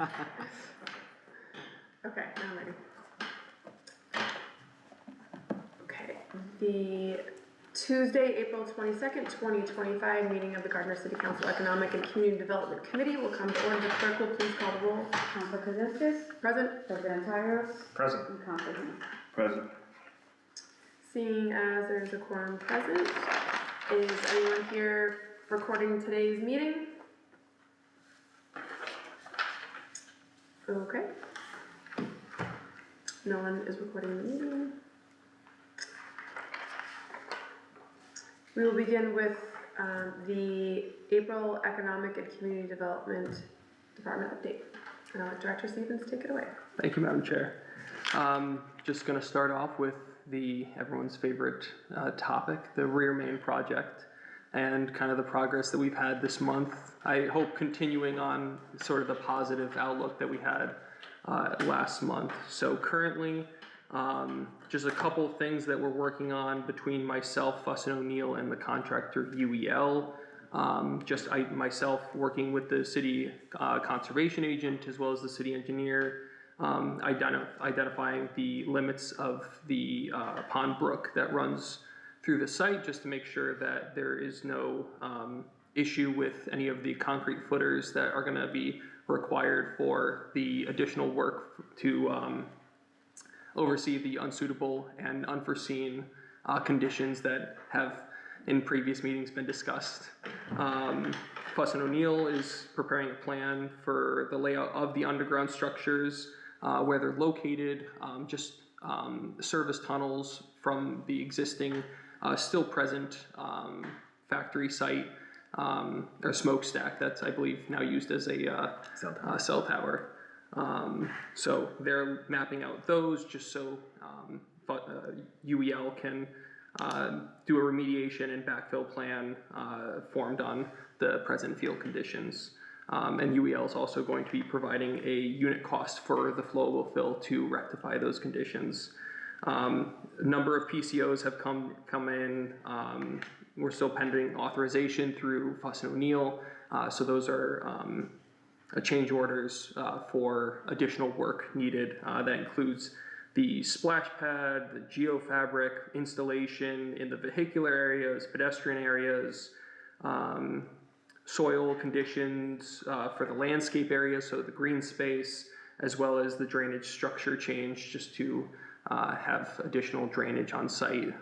Okay, now I'm ready. Okay, the Tuesday, April 22nd, 2025 meeting of the Gardner City Council Economic and Community Development Committee will come to order. The clerk will please call the roll. Council Kaczynskis. Present. President Tyros. Present. And Council Hume. Present. Seeing as there's a quorum present, is anyone here recording today's meeting? Okay. No one is recording the meeting. We will begin with the April Economic and Community Development Department update. And I'll let Director Stevens take it away. Thank you, Madam Chair. Just going to start off with everyone's favorite topic, the rear main project, and kind of the progress that we've had this month. I hope continuing on sort of the positive outlook that we had last month. So currently, just a couple of things that we're working on between myself, Fuss & O'Neill, and the contractor UEL. Myself working with the city conservation agent as well as the city engineer, identifying the limits of the pond brook that runs through the site, just to make sure that there is no issue with any of the concrete footers that are going to be required for the additional work to oversee the unsuitable and unforeseen conditions that have in previous meetings been discussed. Fuss & O'Neill is preparing a plan for the layout of the underground structures, where they're located, service tunnels from the existing, still present factory site, or smokestack that's, I believe, now used as a cell tower. So they're mapping out those just so UEL can do a remediation and backfill plan formed on the present field conditions. And UEL is also going to be providing a unit cost for the flowable fill to rectify those conditions. A number of PCOs have come in. We're still pending authorization through Fuss & O'Neill. So those are change orders for additional work needed. That includes the splash pad, the geofabric installation in the vehicular areas, pedestrian areas, soil conditions for the landscape areas, so the green space, as well as the drainage structure change just to have additional drainage on site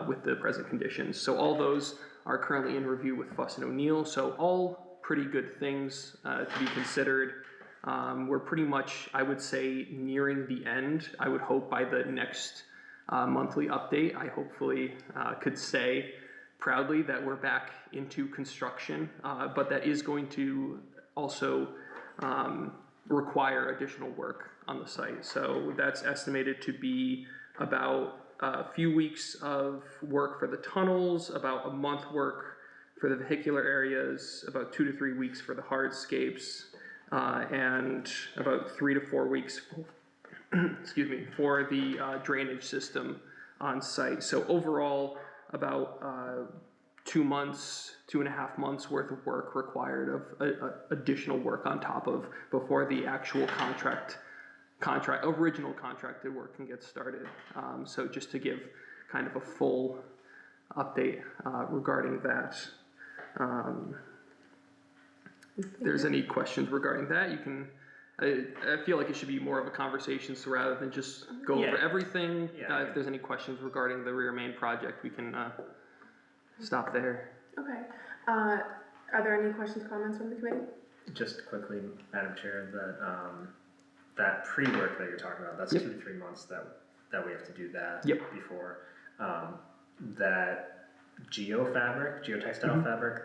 with the present conditions. So all those are currently in review with Fuss & O'Neill. So all pretty good things to be considered. We're pretty much, I would say, nearing the end. I would hope by the next monthly update, I hopefully could say proudly that we're back into construction, but that is going to also require additional work on the site. So that's estimated to be about a few weeks of work for the tunnels, about a month work for the vehicular areas, about 2 to 3 weeks for the hardscapes, and about 3 to 4 weeks for the drainage system on site. So overall, about 2 months, 2.5 months worth of work required of additional work on top of before the actual original contracted work can get started. So just to give kind of a full update regarding that. If there's any questions regarding that, you can. I feel like it should be more of a conversation, so rather than just go over everything, if there's any questions regarding the rear main project, we can stop there. Okay. Are there any questions, comments from the committee? Just quickly, Madam Chair, that pre-work that you're talking about, that's 2 to 3 months that we have to do that before. That geotextile fabric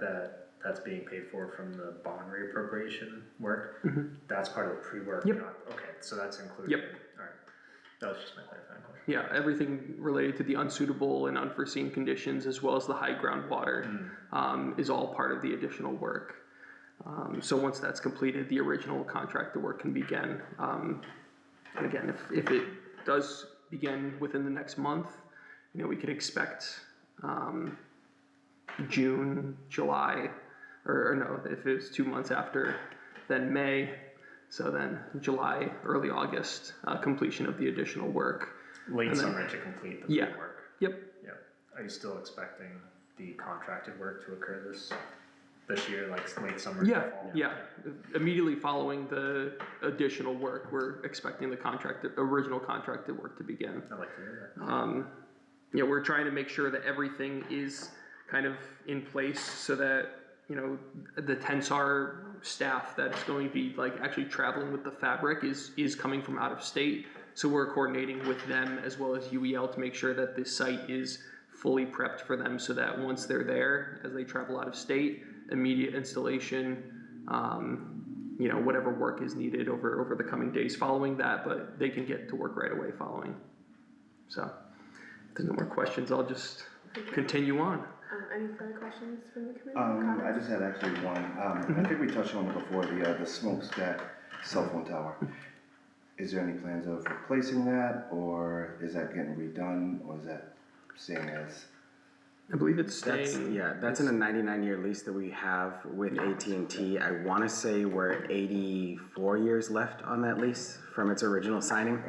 that's being paid for from the bond reappropriation work, that's part of the pre-work. Okay, so that's included. All right, that was just my clarifying question. Yeah, everything related to the unsuitable and unforeseen conditions, as well as the high groundwater, is all part of the additional work. So once that's completed, the original contractor work can begin. And again, if it does begin within the next month, we could expect June, July, or no, if it was 2 months after, then May. So then July, early August, completion of the additional work. Late And then- summer to complete the Yeah. pre-work. Yep. Yeah. Are you still expecting the contracted work to occur this year, like late summer? Yeah, fall? yeah. Immediately following the additional work, we're expecting the original contracted work to begin. I'd like to hear that. You know, we're trying to make sure that everything is kind of in place so that, you know, the Tensar staff that's going to be like actually traveling with the fabric is coming from out of state. So we're coordinating with them as well as UEL to make sure that this site is fully prepped for them so that once they're there, as they travel out of state, immediate installation, you know, whatever work is needed over the coming days following that, but they can get to work right away following. So, if there's no more questions, I'll just continue on. Any further questions from the committee? I just had actually one. I think we touched on it before, the smokestack cell phone tower. Is there any plans of replacing that, or is that getting redone, or is that staying as? I believe it's staying. That's in a 99-year lease that we have with AT&T. I want to say we're at 84 years left on that lease from its original signing.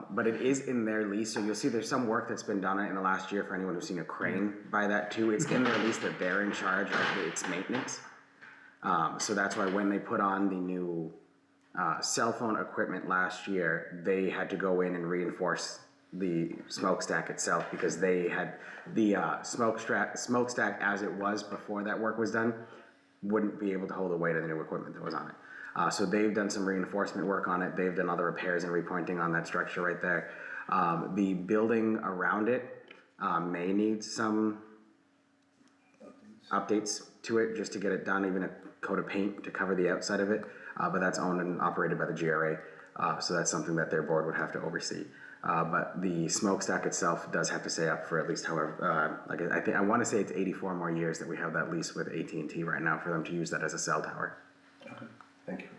But it is in their lease, so you'll see there's some work that's been done in the last year for anyone who's seen a crane by that too. It's in their lease that they're in charge of its maintenance. So that's why when they put on the new cell phone equipment last year, they had to go in and reinforce the smokestack itself because they had the smokestack as it was before that work was done wouldn't be able to hold the weight of the new equipment that was on it. So they've done some reinforcement work on it. They've done other repairs and repointing on that structure right there. The building around it may need some updates to it just to get it done, even a coat of paint to cover the outside of it. But that's owned and operated by the GRA. So that's something that their board would have to oversee. But the smokestack itself does have to stay up for at least however, I want to say it's 84 more years that we have that lease with AT&T right now for them to use that as a cell tower. Okay, thank you.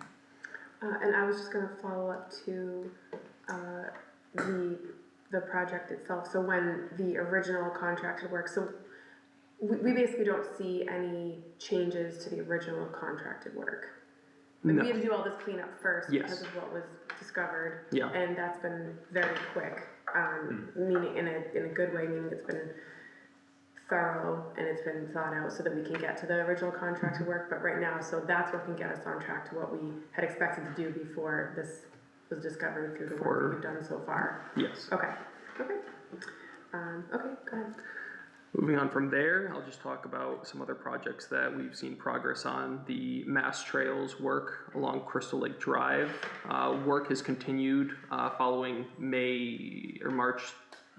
And I was just gonna follow up to, the project itself, so when the original contracted work, so we basically don't see any changes to the original contracted work. Like, No. we had to do all this cleanup first Yes. because of what was discovered. Yeah. And that's been very quick, meaning in a good way, meaning it's been thorough and it's been thought out so that we can get to the original contracted work, but right now, so that's what can get us on track to what we had expected to do before this was discovered through the work that we've done so far. Yes. Okay, okay. Okay, go ahead. Moving on from there, I'll just talk about some other projects that we've seen progress on. The Mass Trails work along Crystal Lake Drive. Work has continued following March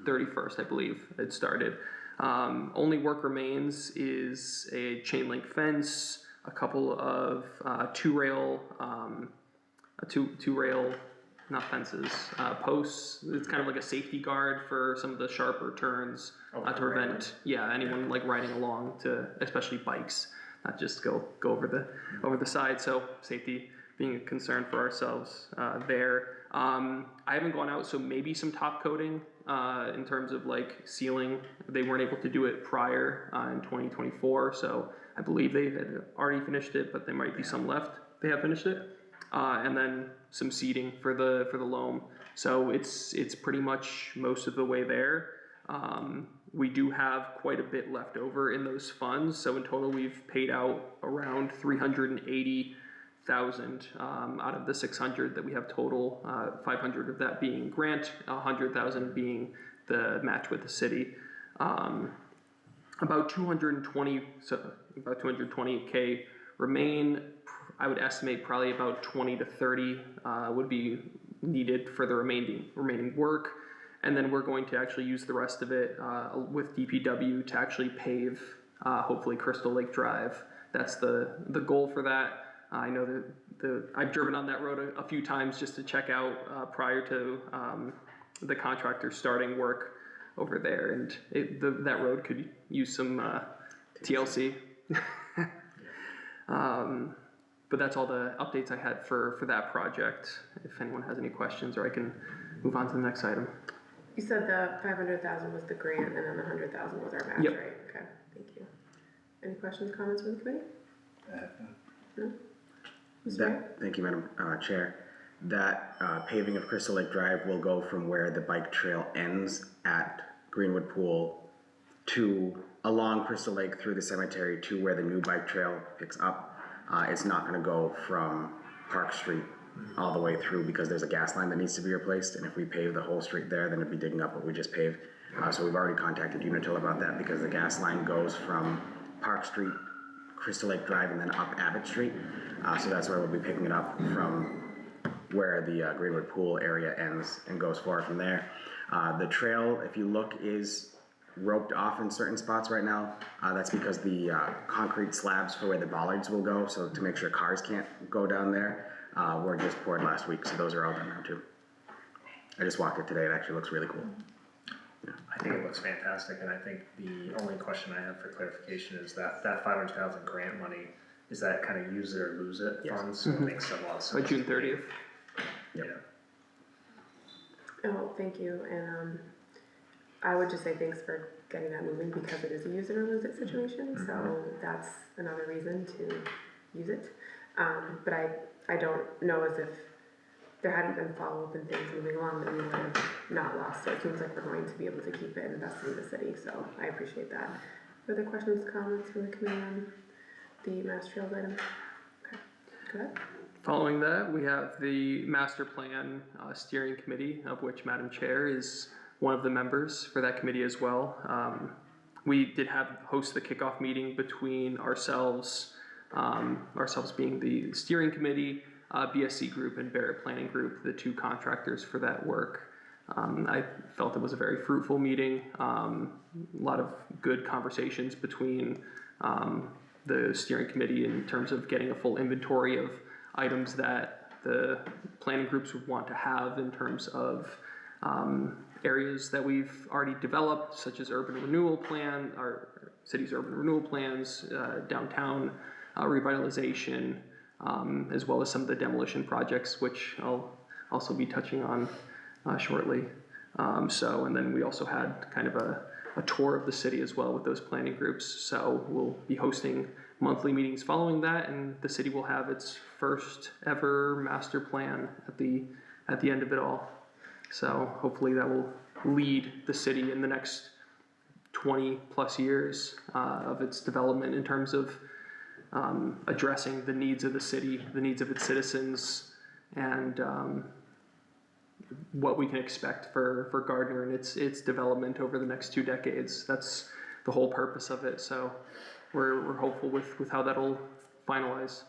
31st, I believe it started. Only work remains is a chain link fence, a couple of two rail, not fences, posts. It's kind of like a safety guard for some of the sharper turns to prevent, anyone like riding along to, especially bikes, not just go over the side. So safety being a concern for ourselves there. I haven't gone out, so maybe some top coating in terms of like sealing. They weren't able to do it prior in 2024, so I believe they had already finished it, but there might be some left. They have finished it. And then some seeding for the loam. So it's pretty much most of the way there. We do have quite a bit left over in those funds. So in total, we've paid out around $380,000 out of the 600 that we have total. 500 of that being grant, 100,000 being the match with the city. About 220K remain. I would estimate probably about 20 to 30 would be needed for the remaining work. And then we're going to actually use the rest of it with DPW to actually pave, hopefully Crystal Lake Drive. That's the goal for that. I know that I've driven on that road a few times just to check out prior to the contractor starting work over there. And that road could use some TLC. But that's all the updates I had for that project. If anyone has any questions, or I can move on to the next item. You said the 500,000 was the grant and then the 100,000 was our match, Yep. right? Okay, thank you. Any questions, comments from the committee? No? Thank you, Madam Chair. That paving of Crystal Lake Drive will go from where the bike trail ends at Greenwood Pool to along Crystal Lake through the cemetery to where the new bike trail picks up. It's not gonna go from Park Street all the way through because there's a gas line that needs to be replaced, and if we pave the whole street there, then it'd be digging up what we just paved. So we've already contacted Unitil about that because the gas line goes from Park Street, Crystal Lake Drive, and then up Abbott Street. So that's where we'll be picking it up from where the Greenwood Pool area ends and goes forward from there. The trail, if you look, is roped off in certain spots right now. That's because the concrete slabs for where the bollards will go, so to make sure cars can't go down there, were just poured last week, so those are all done now too. I just walked it today, it actually looks really cool. I think it looks fantastic, and I think the only question I have for clarification is that 500,000 grant money, is that kind of use it or lose it funds? So it makes a lot of sense. By June 30th. Yeah. Oh, thank you, and I would just say thanks for getting that moving because it is a use it or lose it situation, so that's another reason to use it. But I don't know as if there hadn't been follow-up and things moving along that we would have not lost, so it seems like we're going to be able to keep it and invest in the city, so I appreciate that. Further questions, comments from the committee on the Mass Trails item? Okay, go ahead. Following that, we have the master plan steering committee, of which Madam Chair is one of the members for that committee as well. We did host the kickoff meeting between ourselves being the steering committee, BSC Group and Barrett Planning Group, the two contractors for that work. I felt it was a very fruitful meeting, a lot of good conversations between the steering committee in terms of getting a full inventory of items that the planning groups would want to have in terms of areas that we've already developed, such as urban renewal plan, our city's urban renewal plans, downtown revitalization, as well as some of the demolition projects, which I'll also be touching on shortly. And then we also had kind of a tour of the city as well with those planning groups. So we'll be hosting monthly meetings following that, and the city will have its first ever master plan at the end of it all. So hopefully that will lead the city in the next 20 plus years of its development in terms of addressing the needs of the city, the needs of its citizens, and what we can expect for Gardner and its development over the next 2 decades. That's the whole purpose of it. So we're hopeful with how that'll finalize.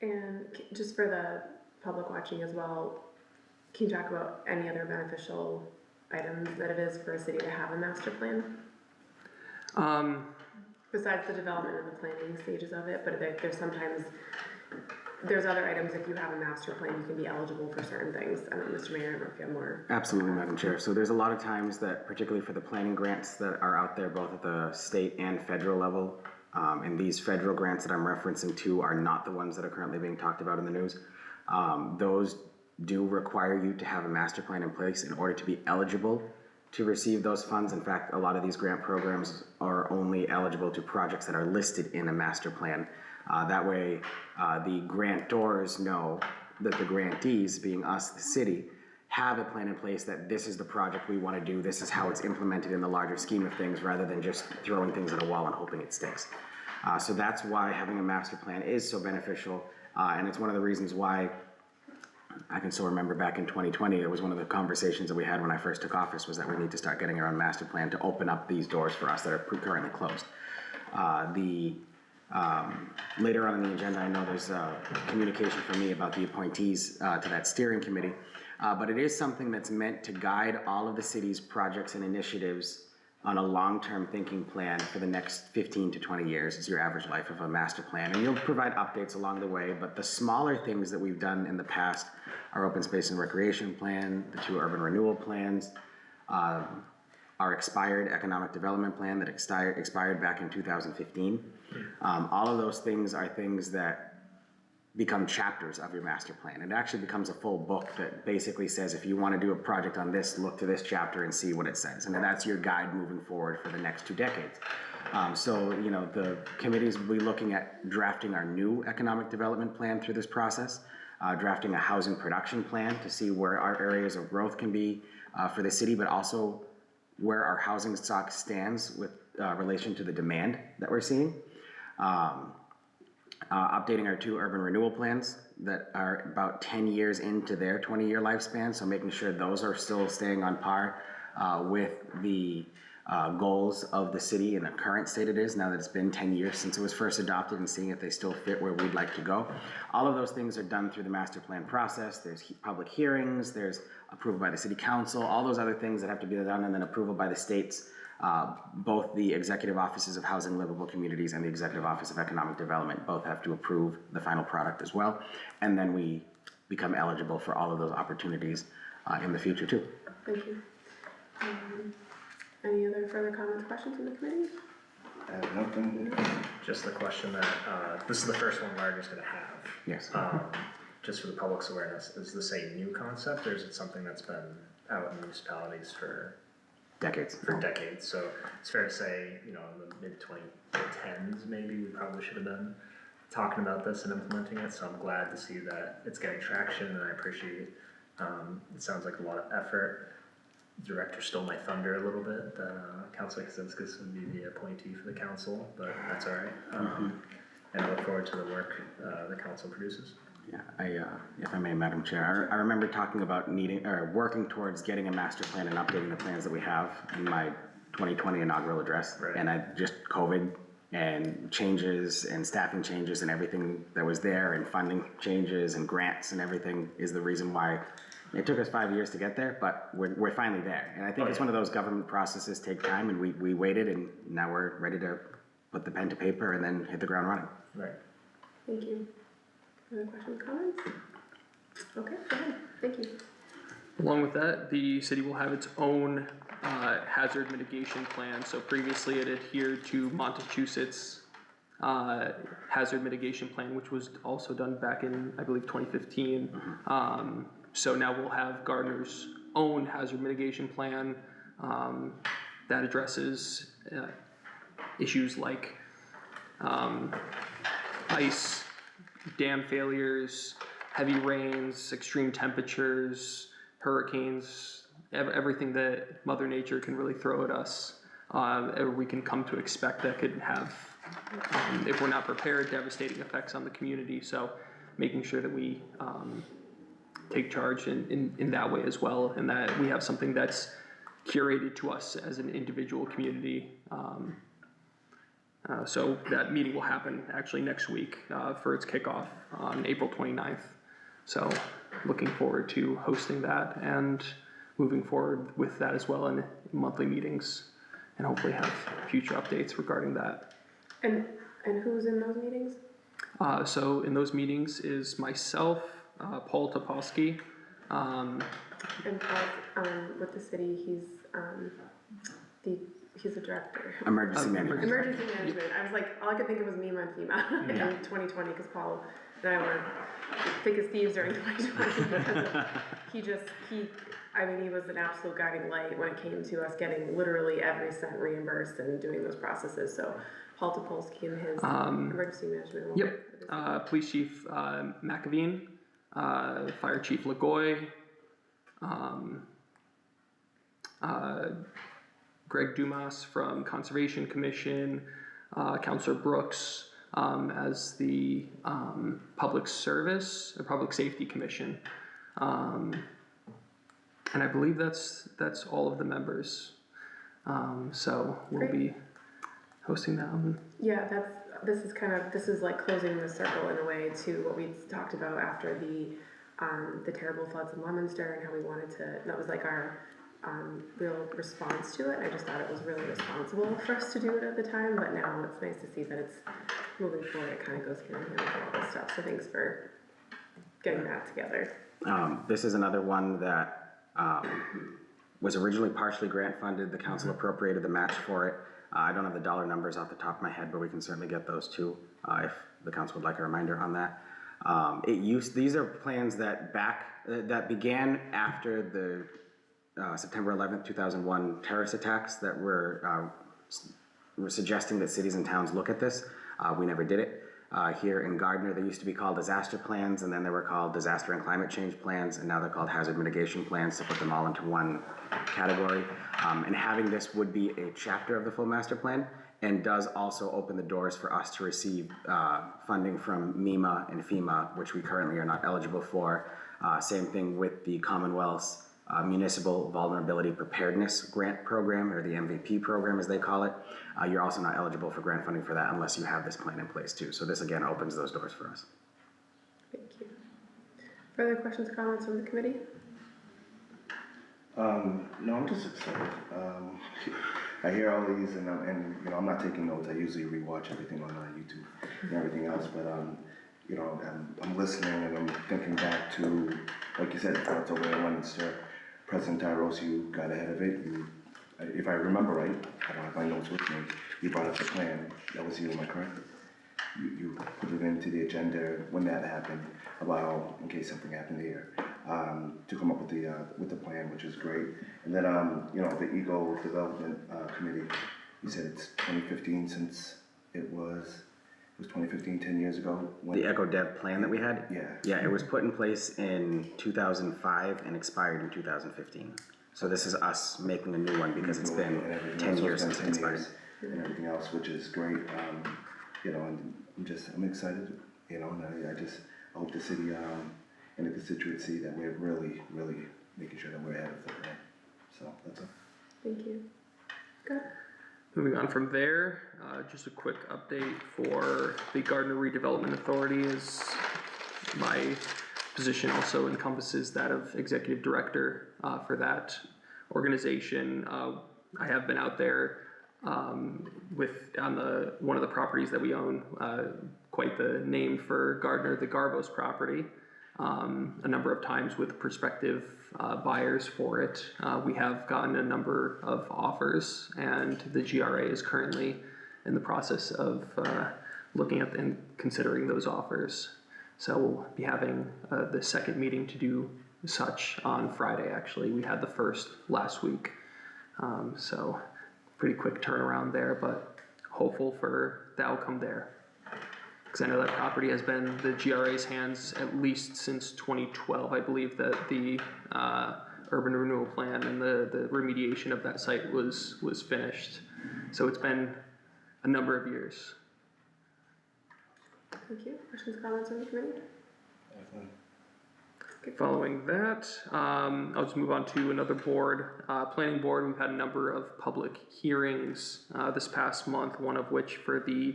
And just for the public watching as well, can you talk about any other beneficial items that it is for a city to have a master plan? Besides the development and the planning stages of it, but there's other items, if you have a master plan, you can be eligible for certain things. I don't know, Mr. Mayor, I don't know if you have more. Absolutely, Madam Chair. So there's a lot of times that, particularly for the planning grants that are out there, both at the state and federal level, and these federal grants that I'm referencing to are not the ones that are currently being talked about in the news. Those do require you to have a master plan in place in order to be eligible to receive those funds. In fact, a lot of these grant programs are only eligible to projects that are listed in a master plan. That way, the grantors know that the grantees, being us, the city, have a plan in place that this is the project we want to do, this is how it's implemented in the larger scheme of things, rather than just throwing things at a wall and hoping it sticks. So that's why having a master plan is so beneficial, and it's one of the reasons why I can still remember back in 2020, it was one of the conversations that we had when I first took office, was that we need to start getting our own master plan to open up these doors for us that are currently closed. Later on in the agenda, I know there's communication from me about the appointees to that steering committee, but it is something that's meant to guide all of the city's projects and initiatives on a long-term thinking plan for the next 15 to 20 years. Is your average life of a master plan, and you'll provide updates along the way, but the smaller things that we've done in the past, our open space and recreation plan, the 2 urban renewal plans, our expired economic development plan that expired back in 2015. All of those things are things that become chapters of your master plan. It actually becomes a full book that basically says, if you want to do a project on this, look to this chapter and see what it says. And that's your guide moving forward for the next 2 decades. So, you know, the committees will be looking at drafting our new economic development plan through this process, drafting a housing production plan to see where our areas of growth can be for the city, but also where our housing stock stands with relation to the demand that we're seeing. Updating our 2 urban renewal plans that are about 10 years into their 20-year lifespan, so making sure those are still staying on par with the goals of the city in the current state it is, now that it's been 10 years since it was first adopted, and seeing if they still fit where we'd like to go. All of those things are done through the master plan process. There's public hearings, there's approval by the city council, all those other things that have to be done, and then approval by the states, both the Executive Offices of Housing Livable Communities and the Executive Office of Economic Development both have to approve the final product as well, and then we become eligible for all of those opportunities in the future too. Thank you. Any other further comments, questions from the committee? I have nothing. Just the question that, this is the first one Gardner's gonna have. Yes. Just for the public's awareness, is this a new concept, or is it something that's been out in municipalities for Decades. decades? So it's fair to say, you know, in the mid-2010s, maybe, we probably should have been talking about this and implementing it, so I'm glad to see that it's getting traction, and I appreciate, it sounds like a lot of effort. Director stole my thunder a little bit, that Councilor Kaczynskis would be the appointee for the council, but that's all right. And I look forward to the work the council produces. Yeah, if I may, Madam Chair, I remember talking about needing, or working towards getting a master plan and updating the plans that we have in my 2020 inaugural address. Right. And COVID and changes and staffing changes and everything that was there, and funding changes and grants and everything is the reason why it took us 5 years to get there, but we're finally there. And I think it's one of those government processes take time, and we waited, and now we're ready to put the pen to paper and then hit the ground running. Right. Thank you. Other questions, comments? Okay, go ahead. Thank you. Along with that, the city will have its own hazard mitigation plan. So previously it adhered to Massachusetts hazard mitigation plan, which was also done back in, I believe, 2015. So now we'll have Gardner's own hazard mitigation plan that addresses issues like ice, dam failures, heavy rains, extreme temperatures, hurricanes, everything that Mother Nature can really throw at us, or we can come to expect that could have, if we're not prepared, devastating effects on the community. So making sure that we take charge in that way as well, and that we have something that's curated to us as an individual community. So that meeting will happen actually next week for its kickoff on April 29th. So looking forward to hosting that and moving forward with that as well in monthly meetings, and hopefully have future updates regarding that. And who's in those meetings? So in those meetings is myself, Paul Topolsky. And Paul, with the city, he's a director. Emergency management. Emergency management. I was like, all I could think of was Mima and FEMA in 2020, because Paul and I were thick as thieves during 2020. He was an absolute guiding light when it came to us getting literally every cent reimbursed and doing those processes. So Paul Topolsky and his emergency management. Yep. Police Chief McAveen, Fire Chief Lagoy, Greg Dumas from Conservation Commission, Councilor Brooks as the Public Service or Public Safety Commission, and I believe that's all of the members. So we'll be hosting that one. Yeah, this is like closing the circle in a way to what we talked about after the terrible floods in Leominster, and how we wanted to. That was like our real response to it. I just thought it was really responsible for us to do it at the time, but now it's nice to see that it's moving forward. It kind of goes hand in hand with all this stuff. So thanks for getting that together. This is another one that was originally partially grant funded. The council appropriated the match for it. I don't have the dollar numbers off the top of my head, but we can certainly get those too if the council would like a reminder on that. These are plans that began after the September 11th, 2001 terrorist attacks that were suggesting that cities and towns look at this. We never did it. Here in Gardner, they used to be called disaster plans, and then they were called disaster and climate change plans, and now they're called hazard mitigation plans, to put them all into one category. And having this would be a chapter of the full master plan, and does also open the doors for us to receive funding from MEMA and FEMA, which we currently are not eligible for. Same thing with the Commonwealth's Municipal Vulnerability Preparedness Grant Program, or the MVP program as they call it. You're also not eligible for grant funding for that unless you have this plan in place too. So this again opens those doors for us. Thank you. Further questions or comments from the committee? No, I'm just excited. I hear all these, and you know, I'm not taking notes. I usually rewatch everything on YouTube and everything else, but you know, I'm listening and I'm thinking back to, like you said, it's over in Leominster. President Tyros, you got ahead of it. You, if I remember right, I don't have my notes with me. You brought up the plan. That was you, am I correct? You put it into the agenda when that happened, about in case something happened here, to come up with the plan, which is great. And then you know, the Eco Development Committee. You said it's 2015 since it was 2015, 10 years ago. The Eco Dev plan that we had? Yeah. Yeah, it was put in place in 2005 and expired in 2015. So this is us making a new one because it's been 10 years since it expired. And everything else, which is great. You know, and I'm excited, you know, and I hope the city and the constituency that we're really making sure that we're ahead of the game. So that's all. Thank you. Good. Moving on from there, just a quick update for the Gardner Redevelopment Authority, as my position also encompasses that of executive director for that organization. I have been out there on one of the properties that we own, quite the name for Gardner, the Garbos property, a number of times with prospective buyers for it. We have gotten a number of offers, and the GRA is currently in the process of looking at and considering those offers. So we'll be having the second meeting to do such on Friday, actually. We had the first last week. So pretty quick turnaround there, but hopeful for the outcome there. Because I know that property has been the GRA's hands at least since 2012. I believe that the urban renewal plan and the remediation of that site was finished. So it's been a number of years. Thank you. Questions, comments from the committee? Following that, I'll just move on to another board, planning board. We've had a number of public hearings this past month, one of which for the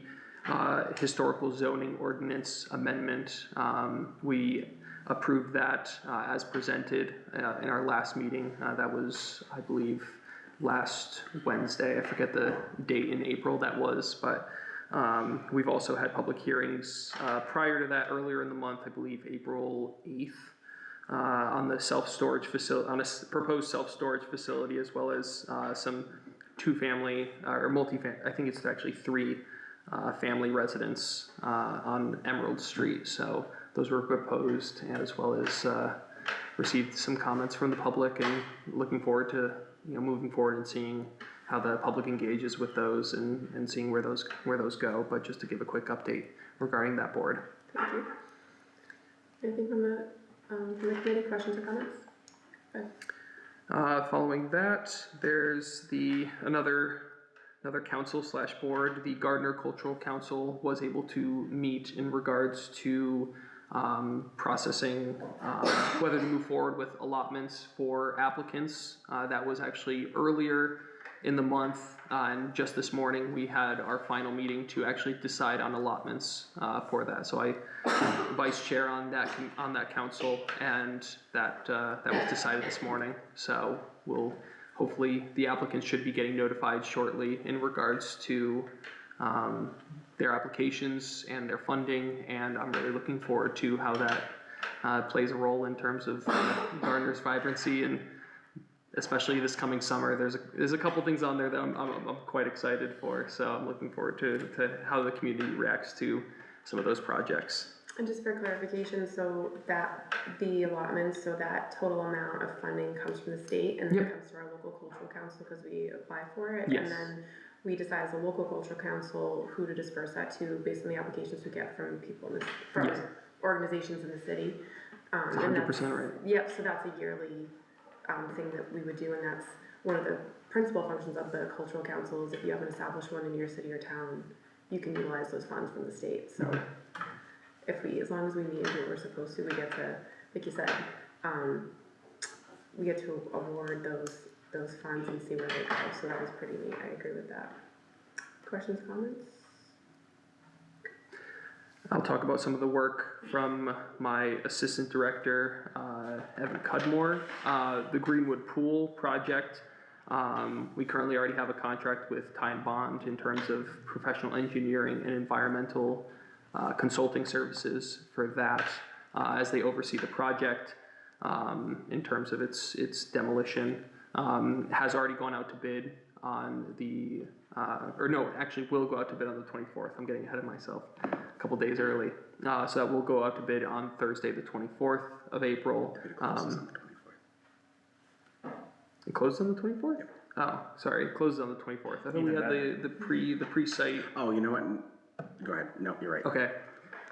historical zoning ordinance amendment. We approved that as presented in our last meeting. That was, I believe, last Wednesday. I forget the date in April that was, but we've also had public hearings prior to that earlier in the month, I believe April 8th. On the self-storage facility, on a proposed self-storage facility, as well as some two-family or multi-family, I think it's actually three family residents on Emerald Street. So those were proposed, as well as received some comments from the public, and looking forward to moving forward and seeing how the public engages with those and seeing where those go. But just to give a quick update regarding that board. Thank you. Anything from the committee, questions or comments? Okay. Following that, there's another council / board. The Gardner Cultural Council was able to meet in regards to processing whether to move forward with allotments for applicants. That was actually earlier in the month, and just this morning we had our final meeting to actually decide on allotments for that. So I vice chair on that council, and that was decided this morning. So hopefully the applicants should be getting notified shortly in regards to their applications and their funding, and I'm really looking forward to how that plays a role in terms of Gardner's vibrancy, and especially this coming summer. There's a couple things on there that I'm quite excited for, so I'm looking forward to how the community reacts to some of those projects. And just for clarification, so that the allotments, so that total amount of funding comes from the state, and then it comes to our local cultural council because we apply for it. Yes. And then we decide as a local cultural council who to disperse that to based on the applications we get from people in this, from Yes. organizations in the city. And 100% that's- right. Yep, so that's a yearly, thing that we would do, and that's one of the principal functions of the cultural council is if you have an established one in your city or town, you can utilize those funds from the state, so. If we, as long as we meet and do what we're supposed to, we get to, like you said, we get to award those funds and see where they go, so that was pretty neat, I agree with that. Questions, comments? I'll talk about some of the work from my assistant director, Evan Cudmore. The Greenwood Pool project, we currently already have a contract with Ty and Bond in terms of professional engineering and environmental consulting services for that, as they oversee the project, in terms of its demolition. Has already gone out to bid on the, or no, actually will go out to bid on the 24th. I'm getting ahead of myself, a couple days early. So that will go out to bid on Thursday, the 24th of April. It closes on the 24th? Oh, sorry, it closes on the 24th. I thought we had the pre-site. Oh, you know what? Go ahead. No, you're right. Okay.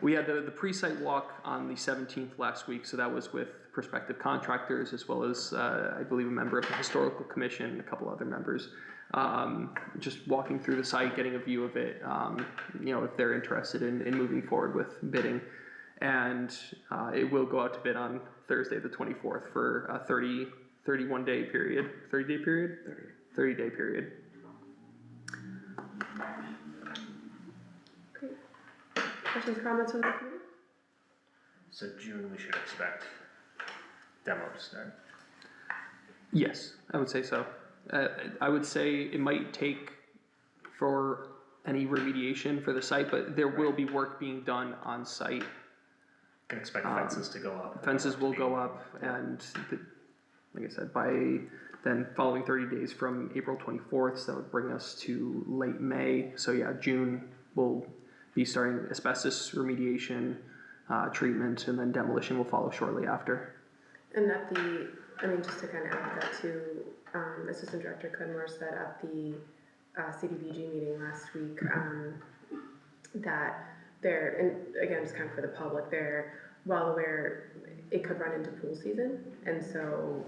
We had the pre-site walk on the 17th last week, so that was with prospective contractors as well as, I believe, a member of the Historical Commission and a couple other members. Just walking through the site, getting a view of it, if they're interested in moving forward with bidding. And it will go out to bid on Thursday, the 24th for a 31-day period. 30-day period? 30-day period. Great. Questions, comments from the committee? So June, we should expect demo to start. Yes, I would say so. I would say it might take for any remediation for the site, but there will be work being done on site. Can expect fences to go up. Fences will go up, and like I said, by then following 30 days from April 24th, so that would bring us to late May. So yeah, June will be starting asbestos remediation, treatment, and then demolition will follow shortly after. And just to kind of add that to, Assistant Director Cudmore said at the CDBG meeting last week, that they're, and again, just kind of for the public, they're well aware it could run into pool season, and so,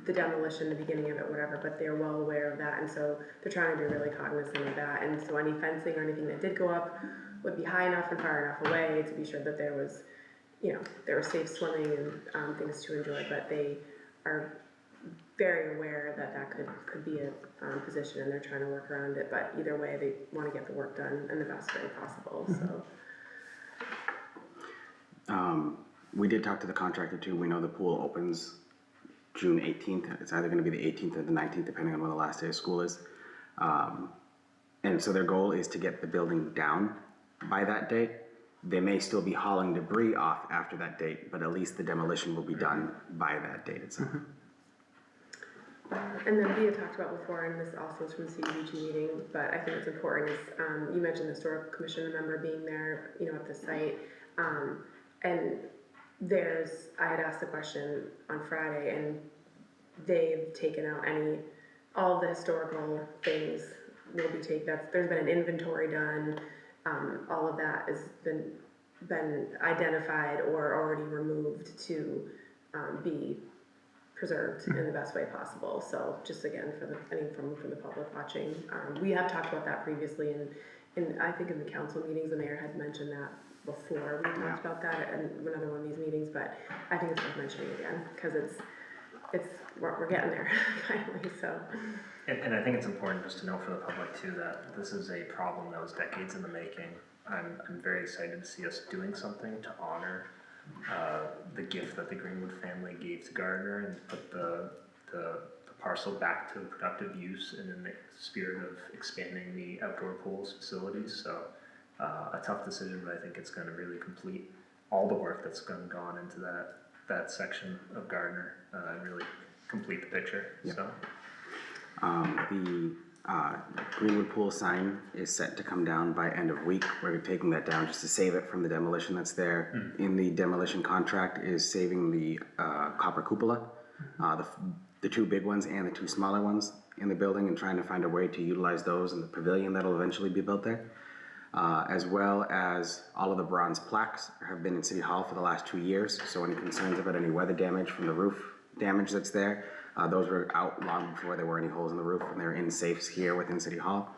the demolition, the beginning of it, whatever, but they're well aware of that, and so they're trying to be really cognizant of that, and so any fencing or anything that did go up would be high enough and far enough away to be sure that there was, there was safe swimming and things to enjoy, but they are very aware that that could be a position, and they're trying to work around it, but either way, they want to get the work done in the best way possible, so. We did talk to the contractor too. We know the pool opens June 18th. It's either going to be the 18th or the 19th, depending on when the last day of school is. And so their goal is to get the building down by that date. They may still be hauling debris off after that date, but at least the demolition will be done by that date itself. And then we had talked about before, and this also is from the CDBG meeting, but I think it's important, is you mentioned the Historical Commission member being there, at the site. And I had asked the question on Friday, and they've taken out all of the historical things will be taken. There's been an inventory done. All of that has been identified or already removed to be preserved in the best way possible. So just again, from the public watching, we have talked about that previously, and I think in the council meetings, the mayor had mentioned that before we talked about that in another one of these meetings, but I think it's worth mentioning again, because we're getting there finally, so. And I think it's important just to know for the public too, that this is a problem that was decades in the making. I'm very excited to see us doing something to honor the gift that the Greenwood family gave to Gardner and put the parcel back to productive use and in the spirit of expanding the outdoor pools facilities. So a tough decision, but I think it's going to really complete all the work that's gone into that section of Gardner and really complete the picture. Yep. So Greenwood Pool sign is set to come down by end of week. We're taking that down just to save it from the demolition that's there. In the demolition contract is saving the copper cupola, the two big ones and the two smaller ones in the building, and trying to find a way to utilize those in the pavilion that'll eventually be built there. As well as all of the bronze plaques have been in City Hall for the last 2 years, so any concerns about any weather damage from the roof damage that's there, those were out long before there were any holes in the roof, and they're in safes here within City Hall.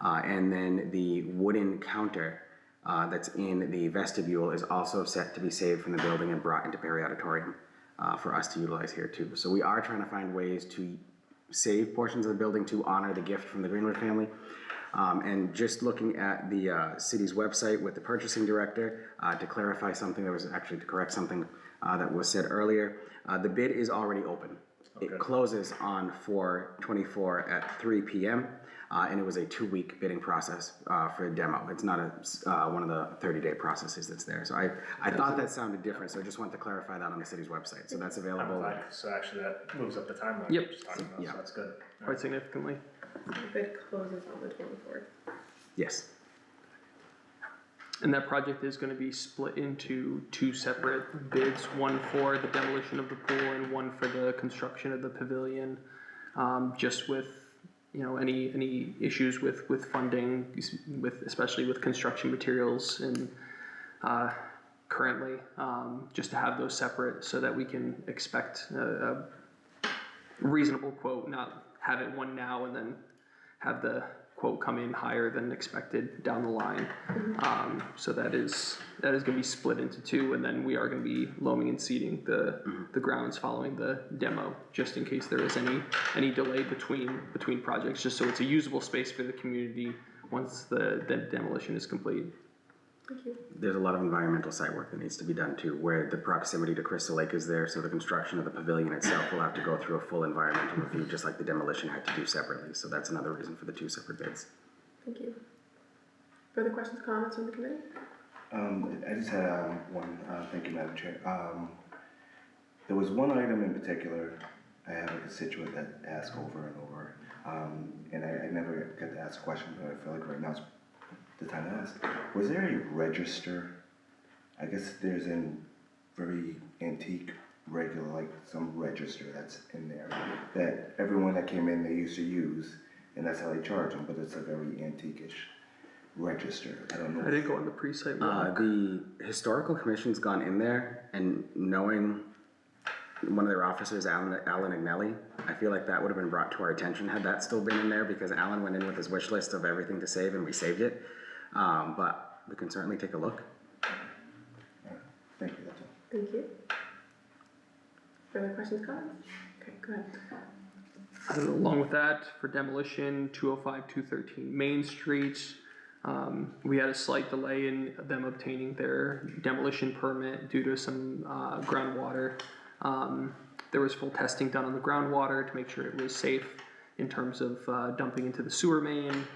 And then the wooden counter that's in the vestibule is also set to be saved from the building and brought into Perry Auditorium for us to utilize here too. So we are trying to find ways to save portions of the building to honor the gift from the Greenwood family. And just looking at the city's website with the purchasing director to clarify something, there was actually to correct something that was said earlier. The bid is already open. Okay. It closes on 4/24 at 3 p.m. And it was a 2-week bidding process for a demo. It's not one of the 30-day processes that's there. So I thought that sounded different, so I just wanted to clarify that on the city's website. So that's available. So actually that moves up the timeline. Yep. We're just talking about, so that's good. Quite significantly. The bid closes on the 24th. Yes. And that project is gonna be split into 2 separate bids, one for the demolition of the pool and one for the construction of the pavilion. Just with, any issues with funding, especially with construction materials and, currently, just to have those separate so that we can expect a reasonable quote, not have it one now and then have the quote come in higher than expected down the line. So that is gonna be split into 2, and then we are gonna be loaming and seeding the grounds following the demo, just in case there is any delay between projects, just so it's a usable space for the community once the demolition is complete. Thank you. There's a lot of environmental site work that needs to be done too, where the proximity to Crystal Lake is there, so the construction of the pavilion itself will have to go through a full environmental review, just like the demolition had to do separately. So that's another reason for the 2 separate bids. Thank you. Further questions, comments from the committee? I just had one, thank you, Madam Chair. There was one item in particular I had a constituent that asked over and over, and I never got to ask a question, but I feel like right now's the time to ask. Was there a register? I guess there's a very antique, regular, like some register that's in there that everyone that came in they used to use, and that's how they charge them, but it's a very antique-ish register. I don't know. I didn't go on the pre-site. The historical commission's gone in there, and knowing one of their officers, Alan Agnelli, I feel like that would have been brought to our attention had that still been in there, because Alan went in with his wish list of everything to save and we saved it. But we can certainly take a look. Thank you, that's all. Thank you. Further questions, comments? Okay, go ahead. Along with that, for demolition, 205, 213 Main Street, we had a slight delay in them obtaining their demolition permit due to some groundwater. There was full testing done on the groundwater to make sure it was safe in terms of dumping into the sewer main.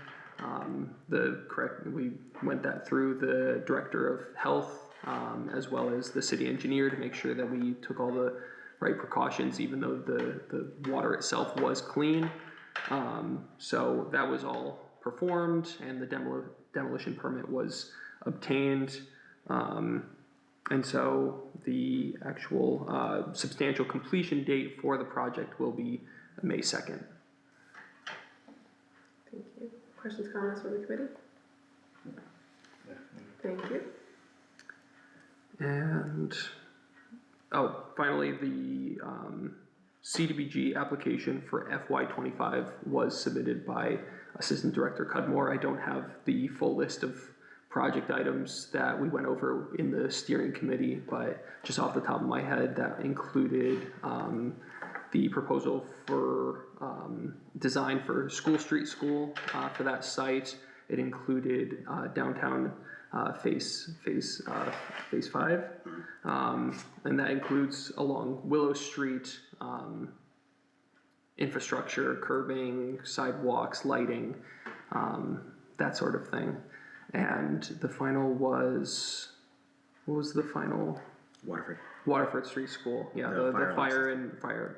We went that through the Director of Health as well as the city engineer to make sure that we took all the right precautions, even though the water itself was clean. So that was all performed, and the demolition permit was obtained. And so the actual substantial completion date for the project will be May 2nd. Thank you. Questions, comments from the committee? Thank you. And, finally, the CDBG application for FY25 was submitted by Assistant Director Cudmore. I don't have the full list of project items that we went over in the steering committee, but just off the top of my head, that included the proposal for design for School Street School for that site. It included downtown phase 5, and that includes along Willow Street, infrastructure, curbing, sidewalks, lighting, that sort of thing. And the final was, what was the final? Waterford. Waterford Street School, yeah, the fire and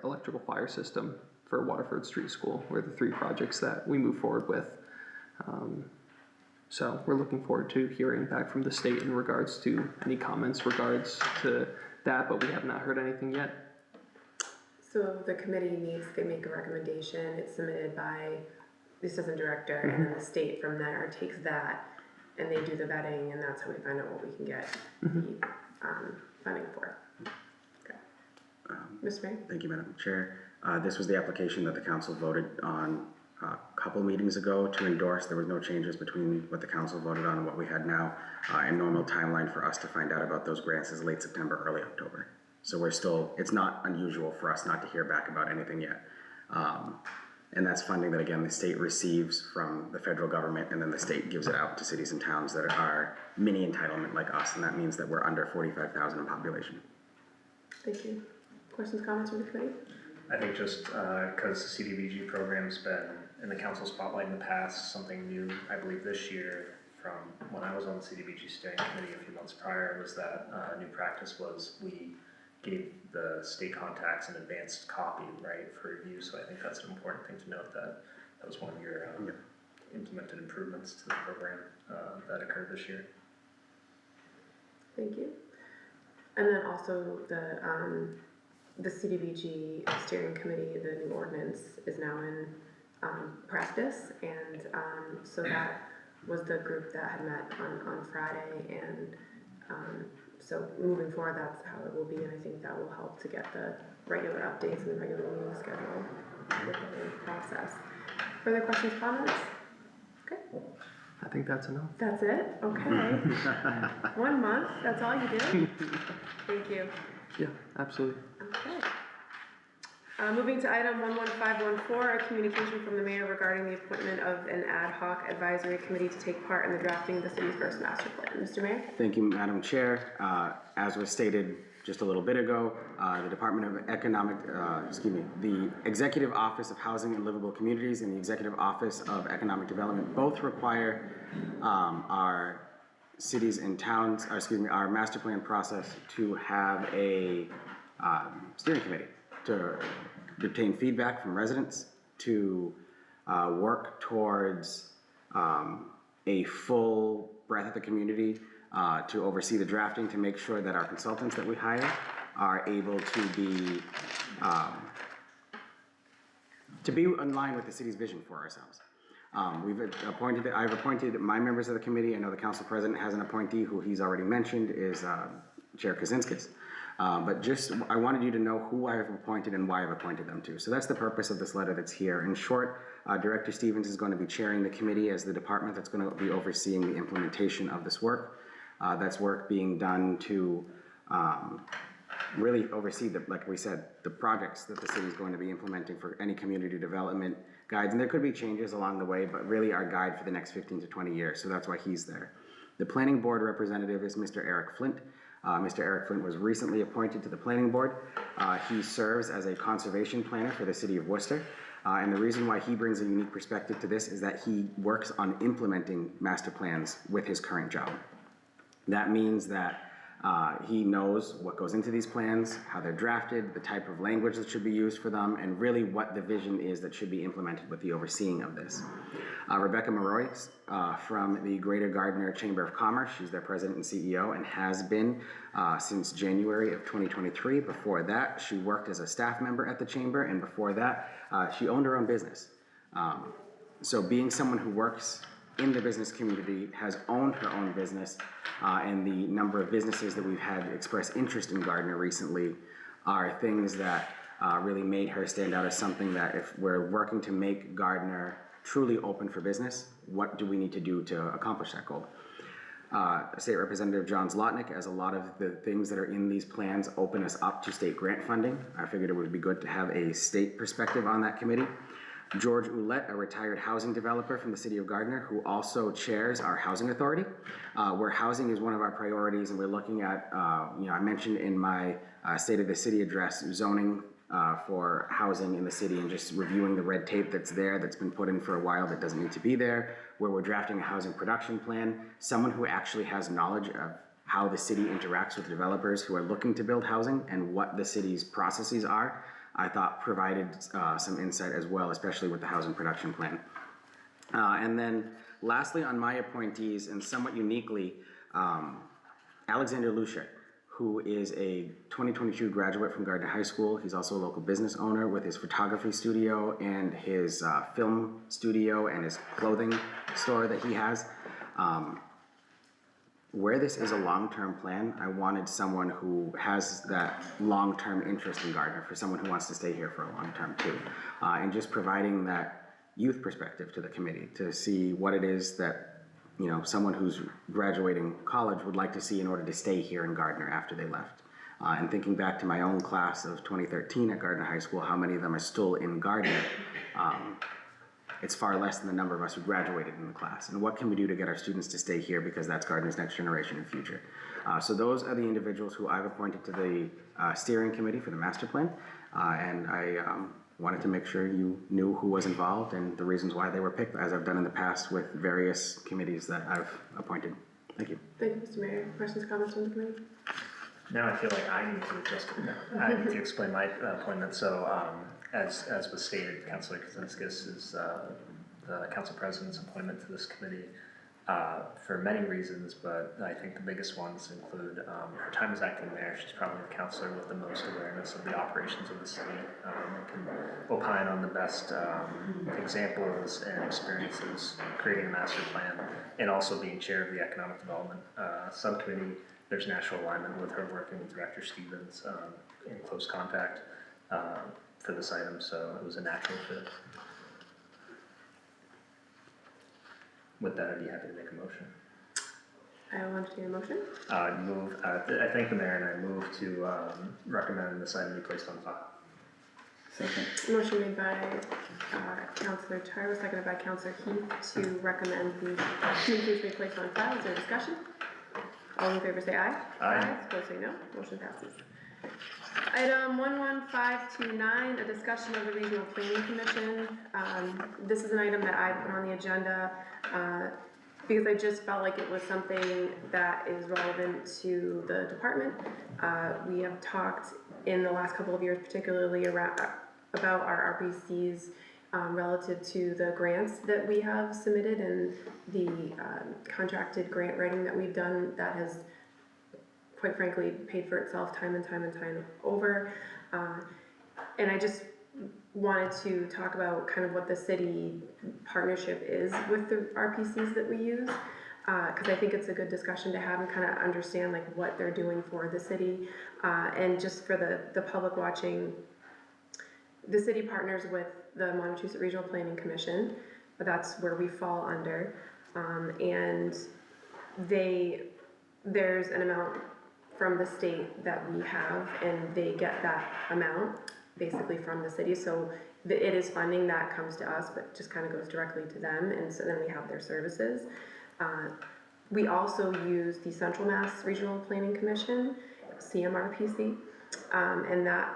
electrical fire system for Waterford Street School were the 3 projects that we move forward with. So we're looking forward to hearing back from the state in regards to any comments regards to that, but we have not heard anything yet. So the committee they make a recommendation, it's submitted by the assistant director, and then the state from there takes that and they do the vetting, and that's how we find out what we can get the funding for. Okay. Mr. Mayor? Thank you, Madam Chair. This was the application that the council voted on a couple meetings ago to endorse. There was no changes between what the council voted on and what we had now. And normal timeline for us to find out about those grants is late September, early October. So we're still, it's not unusual for us not to hear back about anything yet. And that's funding that, again, the state receives from the federal government, and then the state gives it out to cities and towns that are mini entitlement like us, and that means that we're under 45,000 in population. Thank you. Questions, comments from the committee? I think just because the CDBG program's been in the council spotlight in the past, something new, I believe this year from when I was on the CDBG steering committee a few months prior, was that new practice was we gave the state contacts an advanced copy, right, for review. So I think that's an important thing to note, that that was one of your implemented improvements to the program that occurred this year. Thank you. And then also the CDBG steering committee, the new ordinance is now in practice, and so that was the group that had met on Friday, and so moving forward, that's how it will be, and I think that will help to get the regular updates and the regular meeting schedule with the process. Further questions, comments? Okay. I think that's enough. That's it? Okay. 1 month, that's all you did? Thank you. Yeah, absolutely. Okay. Moving to item 11514, a communication from the mayor regarding the appointment of an ad hoc advisory committee to take part in the drafting of the city's first master plan. Mr. Mayor? Thank you, Madam Chair. As was stated just a little bit ago, the Department of the Executive Office of Housing and Livable Communities and the Executive Office of Economic Development both require our cities and towns, our master plan process to have a steering committee to obtain feedback from residents, to work towards a full breadth of the community, to oversee the drafting, to make sure that our consultants that we hire are able to be in line with the city's vision for ourselves. I've appointed my members of the committee. I know the council president has an appointee who he's already mentioned is Chair Kaczynskis. But just, I wanted you to know who I have appointed and why I've appointed them to. So that's the purpose of this letter that's here. In short, Director Stevens is going to be chairing the committee as the department that's going to be overseeing the implementation of this work. That's work being done to really oversee, like we said, the projects that the city is going to be implementing for any community development guides. And there could be changes along the way, but really our guide for the next 15 to 20 years. So that's why he's there. The planning board representative is Mr. Eric Flint. Mr. Eric Flint was recently appointed to the planning board. He serves as a conservation planner for the city of Worcester. And the reason why he brings a unique perspective to this is that he works on implementing master plans with his current job. That means that he knows what goes into these plans, how they're drafted, the type of language that should be used for them, and really what the vision is that should be implemented with the overseeing of this. Rebecca Maroy from the Greater Gardner Chamber of Commerce, she's their president and CEO and has been since January of 2023. Before that, she worked as a staff member at the chamber, and before that, she owned her own business. So being someone who works in the business community, has owned her own business, and the number of businesses that we've had express interest in Gardner recently are things that really made her stand out as something that if we're working to make Gardner truly open for business, what do we need to do to accomplish that goal? State Representative John Zlotnick, as a lot of the things that are in these plans open us up to state grant funding. I figured it would be good to have a state perspective on that committee. George Ouellette, a retired housing developer from the city of Gardner, who also chairs our housing authority, where housing is one of our priorities, and we're looking at, I mentioned in my State of the City address, zoning for housing in the city and just reviewing the red tape that's there, that's been put in for a while that doesn't need to be there, where we're drafting a housing production plan, someone who actually has knowledge of how the city interacts with developers who are looking to build housing and what the city's processes are. I thought provided some insight as well, especially with the housing production plan. And then lastly, on my appointees, and somewhat uniquely, Alexander Lucia, who is a 2022 graduate from Gardner High School. He's also a local business owner with his photography studio and his film studio and his clothing store that he has. Where this is a long-term plan, I wanted someone who has that long-term interest in Gardner, for someone who wants to stay here for a long term too. And just providing that youth perspective to the committee to see what it is that, you know, someone who's graduating college would like to see in order to stay here in Gardner after they left. And thinking back to my own class of 2013 at Gardner High School, how many of them are still in Gardner? It's far less than the number of us who graduated in the class. And what can we do to get our students to stay here, because that's Gardner's next generation and future. So those are the individuals who I've appointed to the steering committee for the master plan. And I wanted to make sure you knew who was involved and the reasons why they were picked, as I've done in the past with various committees that I've appointed. Thank you. Thank you, Mr. Mayor. Questions, comments from the committee? Now I feel like I need to explain my appointment. So, as was stated, Councilor Kaczynskis is the council president's appointment to this committee for many reasons, but I think the biggest ones include her time as acting mayor. She's probably the councilor with the most awareness of the operations of the city, can opine on the best examples and experiences creating a master plan, and also being chair of the economic development subcommittee. There's natural alignment with her working with Director Stevens in close contact for this item, so it was a natural fit. With that, I'd be happy to make a motion. I will entertain a motion. I thank the mayor, and I move to recommend this item be placed on file. Second. Motion made by Councillor Tyler, seconded by Councillor Heath to recommend the communication be placed on file. Is there discussion? All in favor say aye. Aye. Opposed say no. Motion passes. Item 11529, a discussion of the Regional Planning Commission. This is an item that I put on the agenda because I just felt like it was something that is relevant to the department. We have talked in the last couple of years, particularly about our RPCs relative to the grants that we have submitted and the contracted grant writing that we've done that has, quite frankly, paid for itself time and time over. And I just wanted to talk about kind of what the city partnership is with the RPCs that we use, because I think it's a good discussion to have and kind of understand like what they're doing for the city. And just for the public watching, the city partners with the Montechusett Regional Planning Commission. That's where we fall under. And there's an amount from the state that we have, and they get that amount basically from the city. So it is funding that comes to us, but just kind of goes directly to them, and so then we have their services. We also use the Central Mass Regional Planning Commission, CMRPC, and that